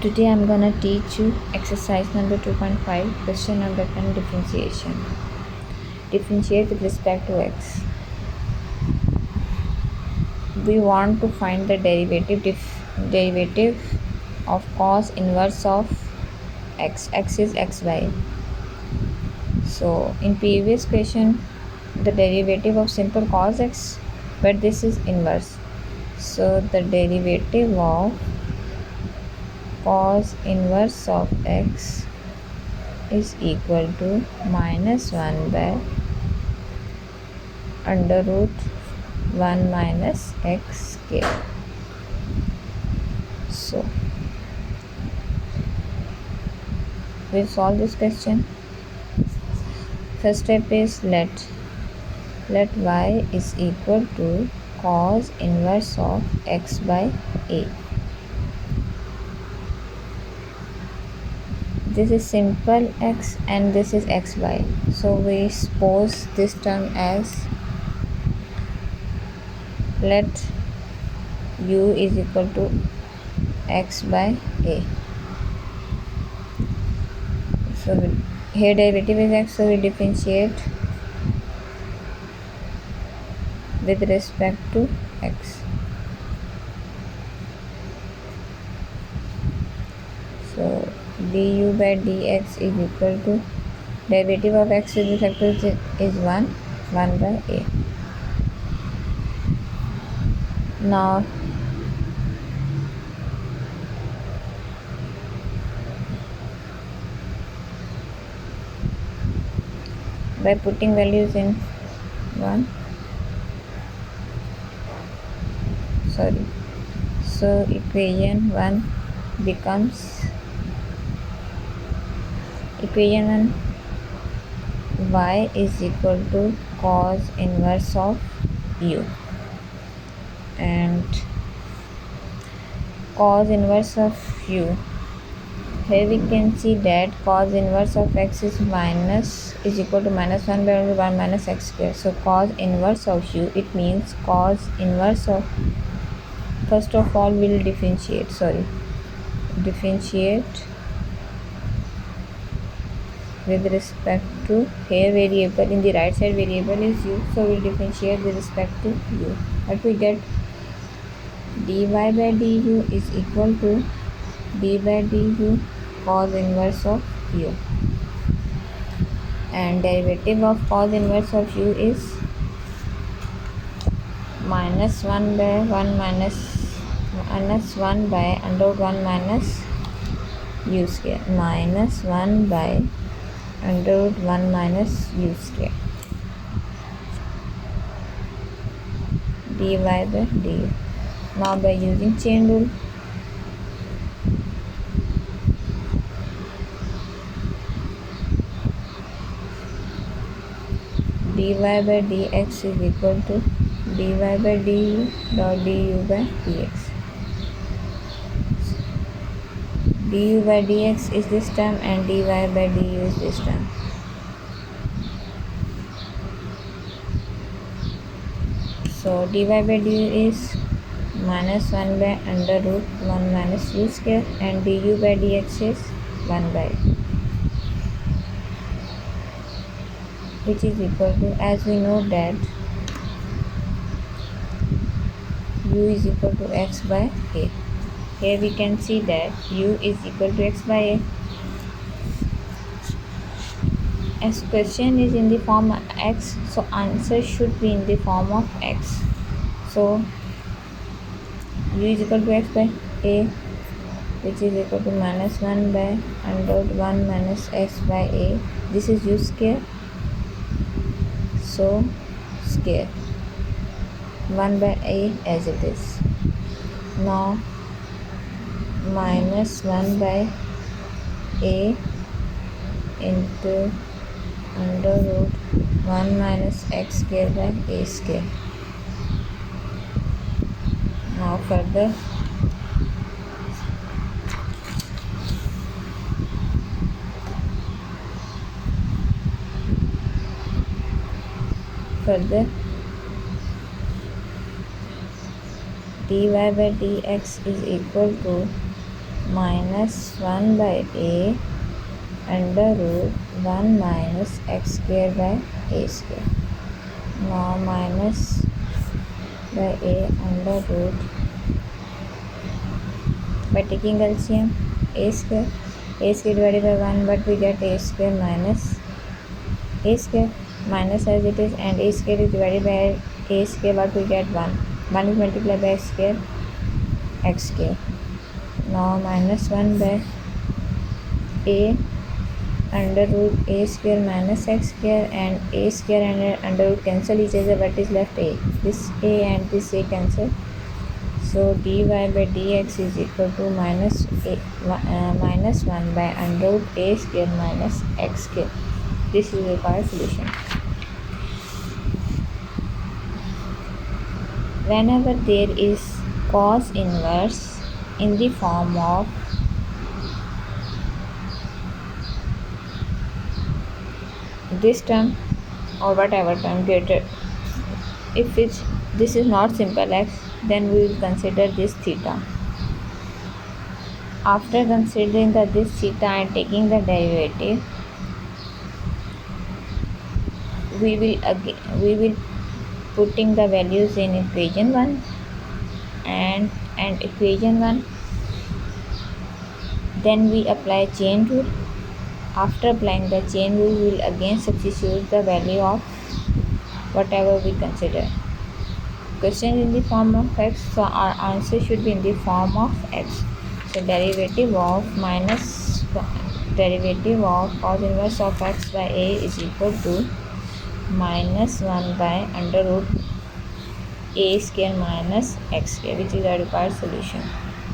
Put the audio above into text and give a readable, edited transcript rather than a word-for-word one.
Today I'm gonna teach you exercise number 2.5, question number 10, differentiation. Differentiate with respect to x. We want to find the derivative of cos inverse of x. X is xy. So in previous question, the derivative of simple cos x, but this is inverse. So the derivative of cos inverse of x is equal to minus 1 by under root 1 minus x square. So we'll solve this question. First step is let y is equal to cos inverse of x by a. This is simple x and this is xy. So we suppose this term as let u is equal to x by a. So here derivative is x, so we differentiate with respect to x. So du by dx is equal to derivative of x with respect to is 1 by a. Now by putting values in so equation 1 becomes equation 1, y is equal to cos inverse of u, and cos inverse of u, here we can see that cos inverse of x is equal to minus 1 by 1 minus x square. So cos inverse of u, it means cos inverse of, first of all we'll differentiate with respect to, here variable in the right side variable is u, so we'll differentiate with respect to u. What we get, dy by du is equal to d by du cos inverse of u, and derivative of cos inverse of u is minus 1 by 1 minus 1 by under root 1 minus u square, minus 1 by under root 1 minus u square dy by du. Now by using chain rule, dy by dx is equal to dy by du dot du by dx. Du by dx is this term and dy by du is this term. So dy by du is minus 1 by under root 1 minus u square, and du by dx is 1 by, which is equal to, as we know that u is equal to x by a. Here we can see that u is equal to x by a. As question is in the form of x, so answer should be in the form of x. So u is equal to x by a, which is equal to minus 1 by under 1 minus x by a. This is u square, so square 1 by a as it is. Now minus 1 by a into under root 1 minus x square by a square. Now further dy by dx is equal to minus 1 by a under root 1 minus x square by a square. Now minus by a under root, by taking LCM, a square divided by 1, but we get a square minus a square minus as it is, and a square is divided by a square, but we get 1. 1 is multiplied by x square. Now minus 1 by a under root a square minus x square, and a square and under root cancel each other, but is left a. This a and this a cancel. So dy by dx is equal to minus 1 by under root a square minus x square. This is the required solution. Whenever there is cos inverse in the form of this term or whatever term greater, if this is not simple x, then we will consider this theta. After considering this theta and taking the derivative, we will putting the values in equation 1 and equation 1. Then we apply chain rule. After applying the chain rule, we will again substitute the value of whatever we consider. Question in the form of x, so our answer should be in the form of x. So derivative of cos inverse of x by a is equal to minus 1 by under root a square minus x square, which is our required solution.